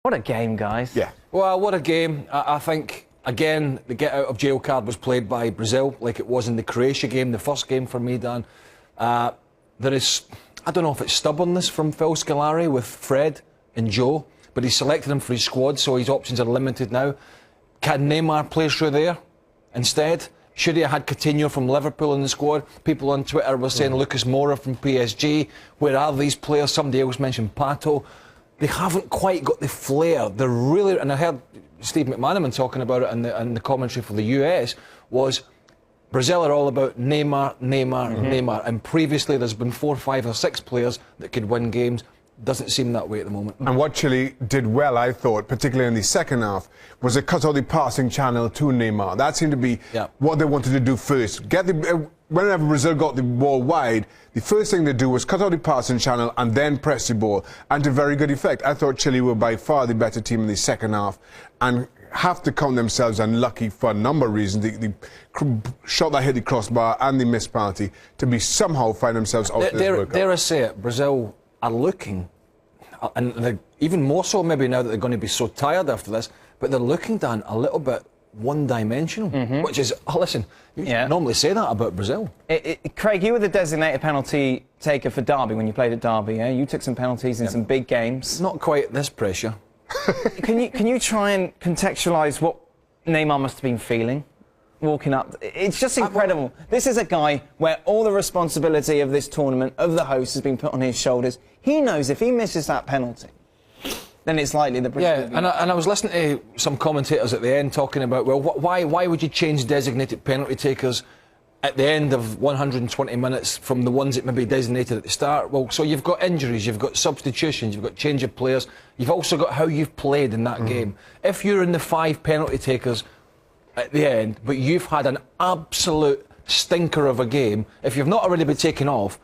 What a game, guys. Yeah. Well, what a game. I think, again, the get-out-of-jail card was played by Brazil, like it was in the Croatia game, the first game for me, Dan. There is, I don't know if it's stubbornness from Phil Scolari with Fred and Joe, but he selected him for his squad, so his options are limited now. Can Neymar play through there instead? Should he have had Coutinho from Liverpool in the squad? People on Twitter were saying Lucas Moura from PSG. Where are these players? Somebody else mentioned Pato. They haven't quite got the flair. They're really, and I heard Steve McManaman talking about it in the commentary for the US, was Brazil are all about Neymar, Neymar. And previously there's been 4, 5 or 6 players that could win games. Doesn't seem that way at the moment. And what Chile did well, I thought, particularly in the second half, was they cut out the passing channel to Neymar. That seemed to be what they wanted to do first. Whenever Brazil got the ball wide, the first thing they do was cut out the passing channel and then press the ball. And to very good effect. I thought Chile were by far the better team in the second half and have to count themselves unlucky for a number of reasons. The shot that hit the crossbar and the missed penalty to be somehow find themselves out of this World Cup. Dare I say it, Brazil are looking, and they're even more so maybe now that they're going to be so tired after this, but they're looking, Dan, a little bit one-dimensional, which is, listen, you normally say that about Brazil. Craig, you were the designated penalty taker for Derby when you played at Derby, yeah? You took some penalties in some big games. Not quite this pressure. Can you try and contextualise what Neymar must have been feeling walking up? It's just incredible. This is a guy where all the responsibility of this tournament, of the host, has been put on his shoulders. He knows if he misses that penalty, then it's likely that Brazil will be... and I was listening to some commentators at the end talking about, well, why would you change designated penalty takers at the end of 120 minutes from the ones that maybe designated at the start? Well, so you've got injuries, you've got substitutions, you've got change of players, you've also got how you've played in that game. If you're in the 5 penalty takers at the end, but you've had an absolute stinker of a game, if you've not already been taken off,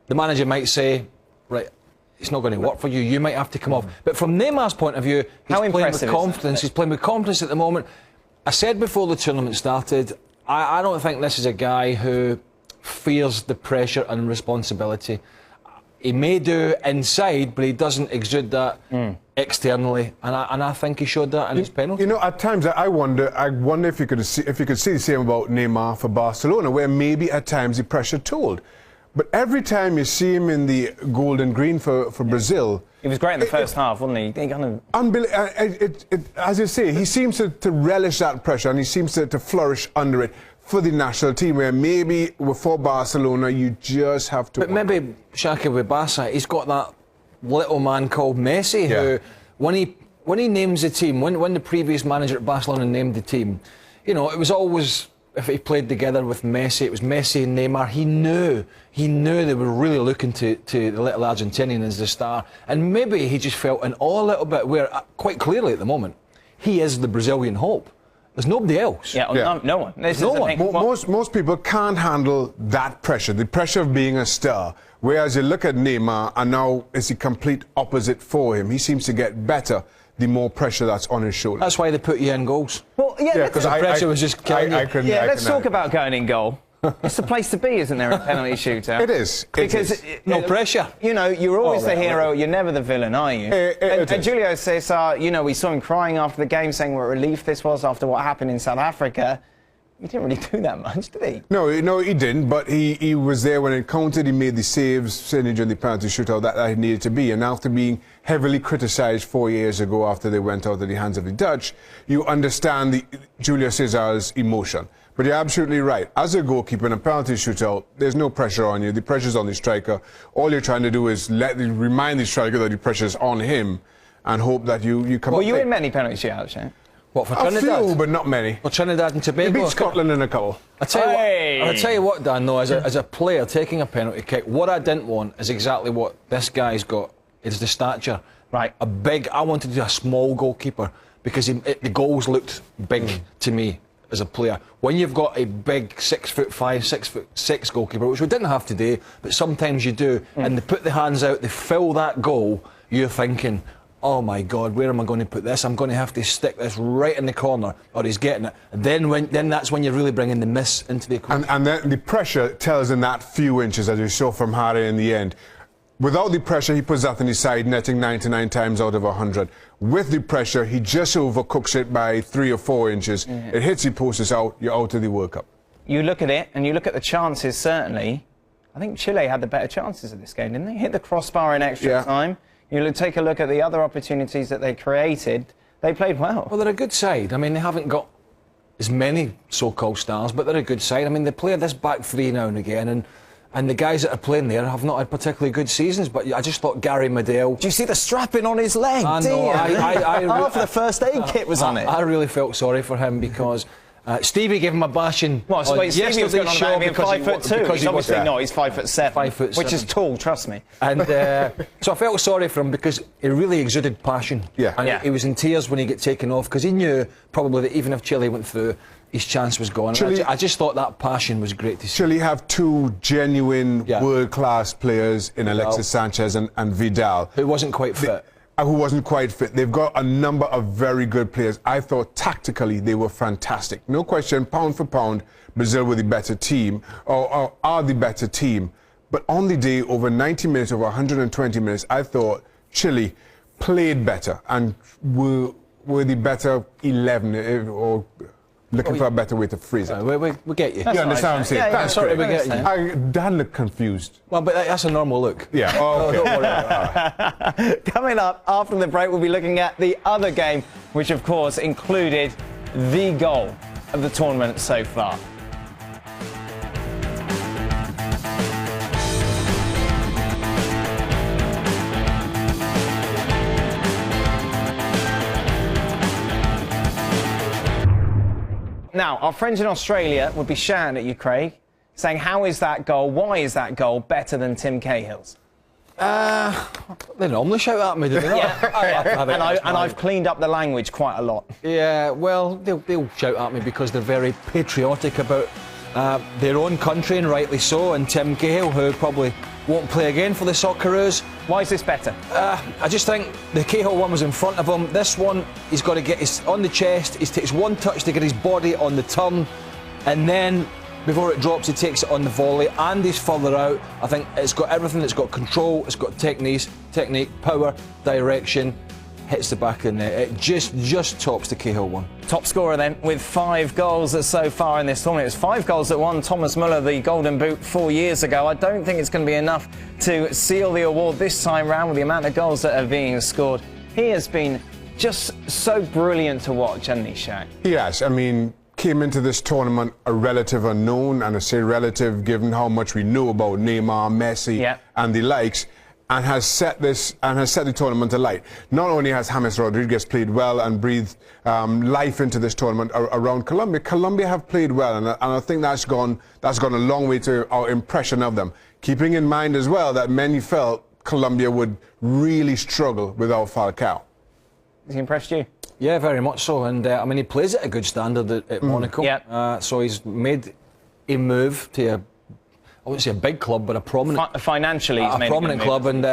the manager might say, right, it's not going to work for you, you might have to come off. But from Neymar's point of view, he's playing with confidence. He's playing with confidence at the moment. I said before the tournament started, I don't think this is a guy who fears the pressure and responsibility. He may do inside, but he doesn't exude that externally, and I think he showed that in his penalty. You know, at times I wonder if you could see the same about Neymar for Barcelona, where maybe at times the pressure told. But every time you see him in the gold and green for Brazil... He was great in the first half, wasn't he? He kind of... as you say, he seems to relish that pressure and he seems to flourish under it for the national team, where maybe for Barcelona you just have to... But maybe, Shaki, with Barca, he's got that little man called Messi who, when he names the team, when the previous manager at Barcelona named the team, you know, it was always... If he played together with Messi, it was Messi and Neymar. He knew they were really looking to the little Argentinian as the star. And maybe he just felt in awe a little bit, where quite clearly at the moment, he is the Brazilian hope. There's nobody else. No one. Most people can't handle that pressure, the pressure of being a star. Whereas you look at Neymar, and now it's the complete opposite for him. He seems to get better the more pressure that's on his shoulders. That's why they put you in goals. Well, because the pressure was just killing you. Let's talk about going in goal. It's the place to be, isn't there, a penalty shootout? It is. Because no pressure. You know, you're always the hero. You're never the villain, are you? And Julio Cesar, you know, we saw him crying after the game, saying what a relief this was after what happened in South Africa. He didn't really do that much, did he? No, he didn't, but he was there when it counted. He made the saves, certainly during the penalty shootout, that he needed to be. And after being heavily criticised 4 years ago after they went out of the hands of the Dutch, you understand Julio Cesar's emotion. But you're absolutely right. As a goalkeeper in a penalty shootout, there's no pressure on you. The pressure's on the striker. All you're trying to do is remind the striker that the pressure's on him and hope that you come up. Well, you in many penalty shootouts, yeah? What, for Trinidad? A few, but not many. For Trinidad and Tobago? He beat Scotland in a couple. I'll tell you what, Dan, though, as a player taking a penalty kick, what I didn't want is exactly what this guy's got, is the stature. Right, I wanted to do a small goalkeeper, because the goals looked big to me as a player. When you've got a big 6'5", 6'6" goalkeeper, which we didn't have today, but sometimes you do, and they put the hands out, they fill that goal, you're thinking, oh my God, where am I going to put this? I'm going to have to stick this right in the corner, or he's getting it. And then that's when you're really bringing the miss into the equation. And then the pressure tells in that few inches, as you saw from Harry in the end. Without the pressure, he puts that on his side, netting 99 times out of 100. With the pressure, he just overcooks it by 3 or 4 inches. It hits the post, it's out, you're out of the World Cup. You look at it, and you look at the chances, certainly. I think Chile had the better chances of this game, didn't they? Hit the crossbar in extra time. You take a look at the other opportunities that they created. They played well. Well, they're a good side. I mean, they haven't got as many so-called stars, but they're a good side. I mean, they play this back three now and again, and the guys that are playing there have not had particularly good seasons, but I just thought Gary Medel... Do you see the strapping on his leg? I know. Half the first aid kit was on it. I really felt sorry for him because... Stevie gave him a bashing. What, so wait, Stevie was going on about being 5'2". He's obviously not. He's 5'7". 5'7", which is tall. Trust me. And so I felt sorry for him because he really exuded passion. And he was in tears when he got taken off because he knew probably that even if Chile went through, his chance was gone. I just thought that passion was great to see. Chile have 2 genuine world-class players in Alexis Sanchez and Vidal, who wasn't quite fit. Who wasn't quite fit. They've got a number of very good players. I thought tactically they were fantastic. No question, pound for pound, Brazil were the better team, or are the better team. But on the day, over 90 minutes, over 120 minutes, I thought Chile played better and were the better 11, or looking for a better way to phrase it. We get you. You understand what I'm saying? That's sorry, we get you. Dan looked confused. Well, but that's a normal look. Yeah. Oh, okay. Don't worry. Coming up after the break, we'll be looking at the other game, which of course included the goal of the tournament so far. Now, our friends in Australia would be shouting at you, Craig, saying, how is that goal, why is that goal better than Tim Cahill's? They normally shout at me, do they not? And I've cleaned up the language quite a lot. Yeah, well, they'll shout at me because they're very patriotic about their own country, and rightly so, and Tim Cahill, who probably won't play again for the Socceroos. Why is this better? I just think the Cahill one was in front of him. This one, he's got to get his on the chest. He takes one touch to get his body on the turn, and then before it drops, he takes it on the volley, and he's further out. I think it's got everything. It's got control, it's got technique, power, direction. Hits the back of the net. It just tops the Cahill one. Top scorer then, with 5 goals so far in this tournament. It's 5 goals that won Thomas Muller the Golden Boot 4 years ago. I don't think it's going to be enough to seal the award this time round with the amount of goals that are being scored. He has been just so brilliant to watch, hasn't he, Shaq? He has. I mean, came into this tournament a relative unknown, and I say relative given how much we know about Neymar, Messi, and the likes. And has set the tournament alight. Not only has James Rodriguez played well and breathed life into this tournament around Colombia. Colombia have played well, and I think that's gone a long way to our impression of them. Keeping in mind as well that many felt Colombia would really struggle without Falcao. Has he impressed you? Yeah, very much so. And I mean, he plays at a good standard at Monaco. So he's made a move to I wouldn't say a big club, but a prominent... Financially, a prominent club, and,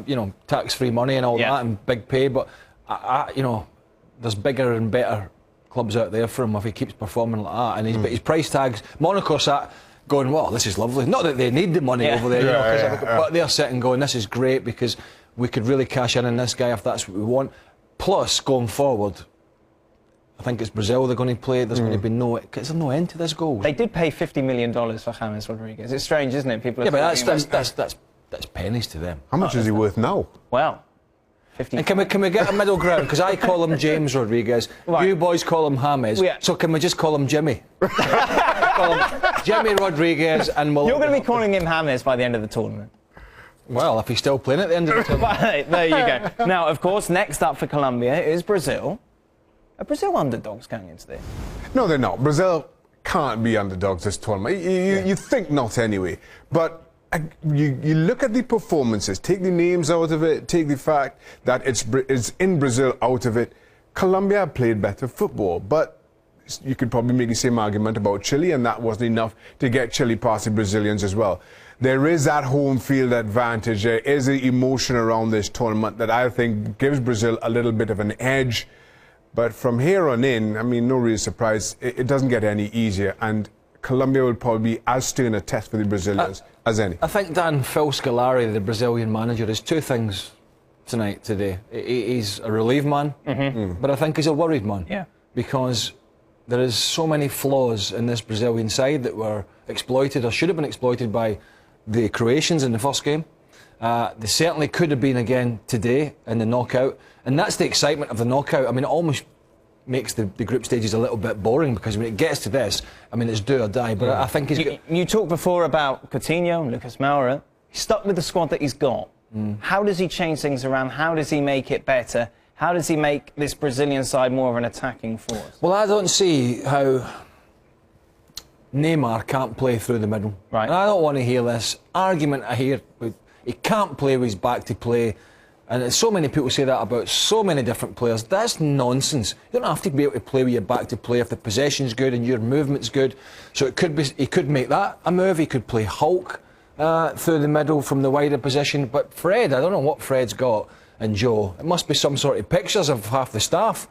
you know, tax-free money and all that, and big pay, but, you know, there's bigger and better clubs out there for him if he keeps performing like that. And but his price tags... Monaco sat going, well, this is lovely. Not that they need the money over there, but they're sitting going, this is great because we could really cash in on this guy if that's what we want. Plus, going forward... I think it's Brazil they're going to play. There's going to be is there no end to this goal? They did pay $50 million for James Rodriguez. It's strange, isn't it? People are that's pennies to them. How much is he worth now? Well, 50. And can we get a middle ground? Because I call him James Rodriguez. Right. You boys call him James. So can we just call him Jimmy? Call him Jimmy Rodriguez, and we'll... You're going to be calling him James by the end of the tournament. Well, if he's still playing at the end of the tournament. There you go. Now, of course, next up for Colombia is Brazil. Are Brazil underdogs going into this? No, they're not. Brazil can't be underdogs this tournament. You think not anyway. But you look at the performances, take the names out of it, take the fact that it's in Brazil out of it. Colombia played better football, but you could probably make the same argument about Chile, and that wasn't enough to get Chile past the Brazilians as well. There is that home field advantage. There is the emotion around this tournament that I think gives Brazil a little bit of an edge. But from here on in, I mean, no real surprise, it doesn't get any easier. And Colombia will probably be as stern a test for the Brazilians as any. I think Phil Scolari, the Brazilian manager, is two things today. He's a relieved man, but I think he's a worried man. Yeah. Because there is so many flaws in this Brazilian side that were exploited or should have been exploited by the Croatians in the first game. They certainly could have been again today in the knockout, and that's the excitement of the knockout. I mean, it almost makes the group stages a little bit boring, because when it gets to this, I mean, it's do or die. But I think you talked before about Coutinho and Lucas Moura. He's stuck with the squad that he's got. How does he change things around? How does he make it better? How does he make this Brazilian side more of an attacking force? Well, I don't see how Neymar can't play through the middle. Right. And I don't want to hear this argument I hear. He can't play with his back to play. And so many people say that about so many different players. That's nonsense. You don't have to be able to play with your back to play if the possession's good and your movement's good. So it could be, he could make that a move. He could play Hulk through the middle from the wider position. But Fred, I don't know what Fred's got, and Joe. It must be some sort of pictures of half the staff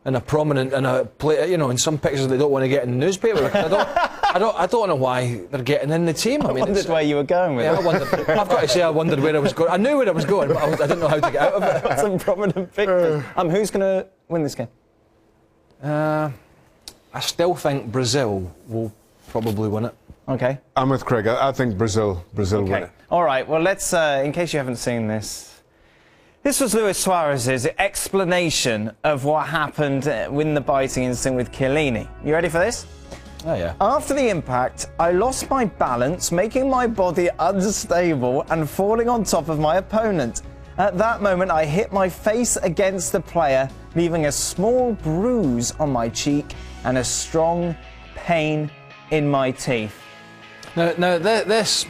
in a prominent, in some pictures they don't want to get in the newspaper. I don't know why they're getting in the team. I wondered where you were going with it. I've got to say, I wondered where I was going. I knew where I was going, but I didn't know how to get out of it. Some prominent pictures. Who's going to win this game? I still think Brazil will probably win it. Okay. I'm with Craig. I think Brazil win it. All right. Well, let's. In case you haven't seen this. This was Luis Suarez's explanation of what happened with the biting incident with Chiellini. You ready for this? Oh, yeah. After the impact, I lost my balance, making my body unstable and falling on top of my opponent. At that moment, I hit my face against the player, leaving a small bruise on my cheek and a strong pain in my teeth. Now this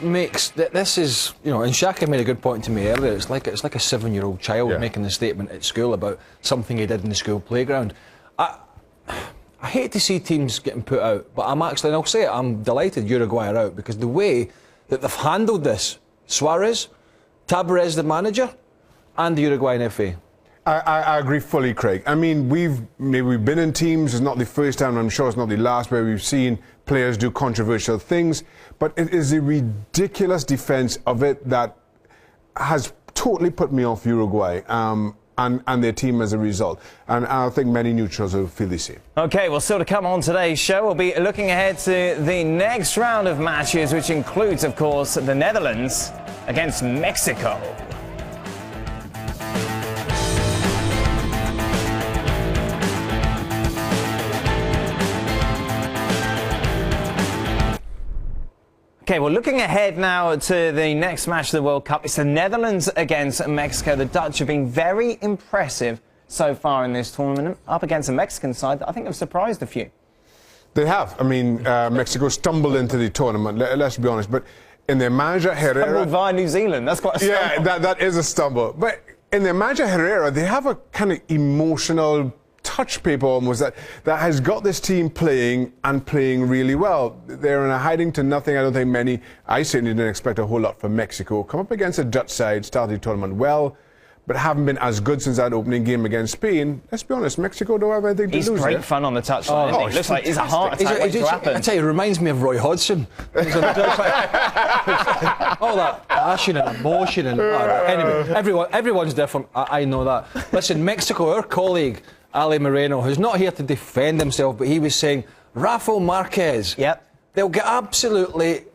is, and Shaka made a good point to me earlier. It's like a 7-year-old child making a statement at school about something he did in the school playground. I hate to see teams getting put out, but and I'll say it, I'm delighted Uruguay are out, because the way that they've handled this, Suarez, Tabarez the manager, and the Uruguayan FA. I agree fully, Craig. I mean, we've been in teams. It's not the first time, and I'm sure it's not the last, where we've seen players do controversial things. But it is a ridiculous defence of it that has totally put me off Uruguay and their team as a result. And I think many neutrals will feel the same. OK, well, still to come on today's show, we'll be looking ahead to the next round of matches, which includes, of course, the Netherlands against Mexico. OK, well, looking ahead now to the next match of the World Cup, it's the Netherlands against Mexico. The Dutch have been very impressive so far in this tournament, up against a Mexican side that I think have surprised a few. They have. I mean, Mexico stumbled into the tournament, let's be honest, but in their manager, Herrera... Stumbled via New Zealand, that's quite a stumble. Yeah, that is a stumble. But in their manager, Herrera, they have a kind of emotional touch paper almost that has got this team playing really well. They're in a hiding to nothing. I don't think I certainly didn't expect a whole lot from Mexico. Come up against a Dutch side, started the tournament well, but haven't been as good since that opening game against Spain. Let's be honest, Mexico don't have anything to lose. He's great fun on the touchline. It looks like he's a heart attack waiting to happen. I tell you, it reminds me of Roy Hodgson. All that passion and emotion and anyway, everyone's different. I know that. Listen, Mexico, our colleague Ali Moreno, who's not here to defend himself, but he was saying Rafael Marquez. Yep. They'll get absolutely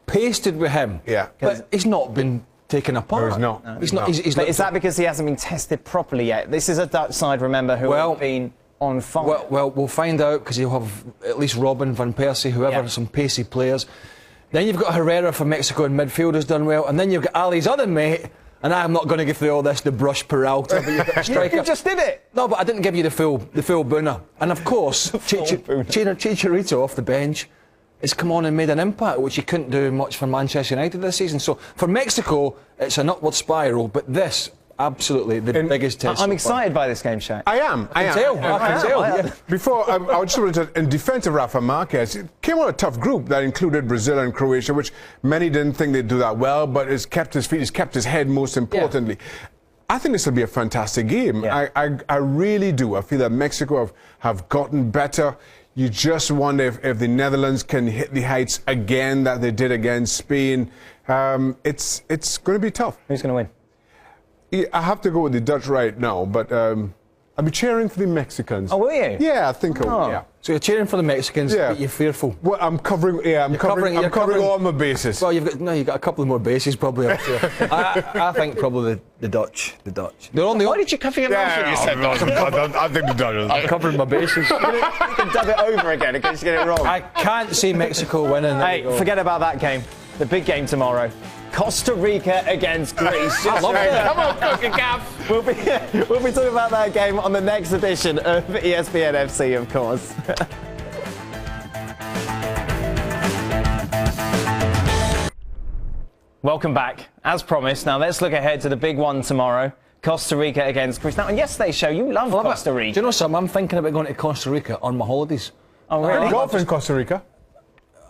pasted with him. Yeah. But he's not been taken apart. No, he's not. No. He's not. But is that because he hasn't been tested properly yet? This is a Dutch side, remember, who have been on fire. Well, we'll find out, because he'll have at least Robin, Van Persie, whoever, some pacey players. Then you've got Herrera from Mexico in midfield who's done well, and then you've got Ali's other mate. And I'm not going to go through all this, the brush Peralta, but you've got a striker. You just did it. No, but I didn't give you the full booner. And of course, Chicharito off the bench has come on and made an impact, which he couldn't do much for Manchester United this season. So for Mexico, it's an upward spiral, but this, absolutely the biggest test. I'm excited by this game, Shaq. I am. I can tell. Before, I just wanted to, in defence of Rafa Marquez, it came on a tough group that included Brazil and Croatia, which many didn't think they'd do that well, but he's kept his feet, he's kept his head most importantly. I think this will be a fantastic game. I really do. I feel that Mexico have gotten better. You just wonder if the Netherlands can hit the heights again that they did against Spain. It's going to be tough. Who's going to win? Yeah, I have to go with the Dutch right now, but I'll be cheering for the Mexicans. Oh, will you? Yeah, I think I will. Yeah. So you're cheering for the Mexicans, Yeah. but you're fearful. Well, I'm covering. Yeah, I'm covering all my bases. Well, you've got a couple of more bases probably. I'm sure. I think probably the Dutch. The Dutch. They're on the. Why did you cover your mouth when you said that? I think the Dutch. I'm covering my bases. You can dub it over again in case you get it wrong. I can't see Mexico winning. Hey, forget about that game. The big game tomorrow. Costa Rica against Greece. I love it. Come on, CONCACAF. We'll be talking about that game on the next edition of ESPN FC, of course. Welcome back. As promised, now let's look ahead to the big one tomorrow. Costa Rica against Greece. Now, on yesterday's show, you love Costa Rica. Do you know something? I'm thinking about going to Costa Rica on my holidays. Oh, really? Golf in Costa Rica.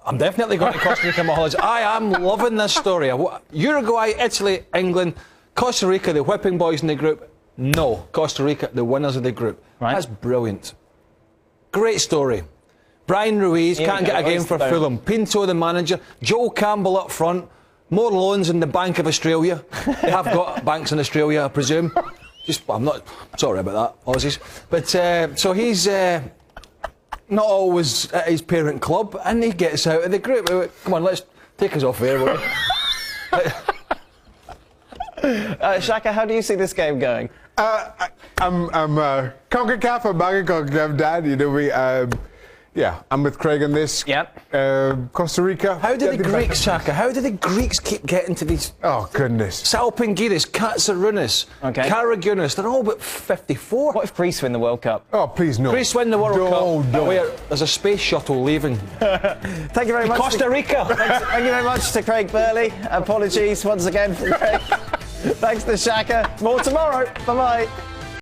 I'm definitely going to Costa Rica on my holidays. I am loving this story. Uruguay, Italy, England, Costa Rica, the whipping boys in the group. No, Costa Rica, the winners of the group. Right. That's brilliant. Great story. Brian Ruiz can't get a game for Fulham. Pinto, the manager. Joel Campbell up front. More loans in the Bank of Australia. They have got banks in Australia, I presume. I'm not sorry about that, Aussies. But so he's not always at his parent club, and he gets out of the group. Come on, let's take us off here, will you? Shaka, how do you see this game going? I'm CONCACAF. I'm back in CONCACAF, Dad. You know yeah, I'm with Craig on this. Yep. Costa Rica. How do the Greeks, Shaka? How do the Greeks keep getting to these? Oh goodness. Salpingiris, Katsourounis, Karagunis, they're all about 54. What if Greece win the World Cup? Oh please no. Greece win the World Cup. No. Where there's a space shuttle leaving. Thank you very much. Costa Rica. Thank you very much to Craig Burley. Apologies once again from Craig. Thanks to Shaka. More tomorrow. Bye-bye.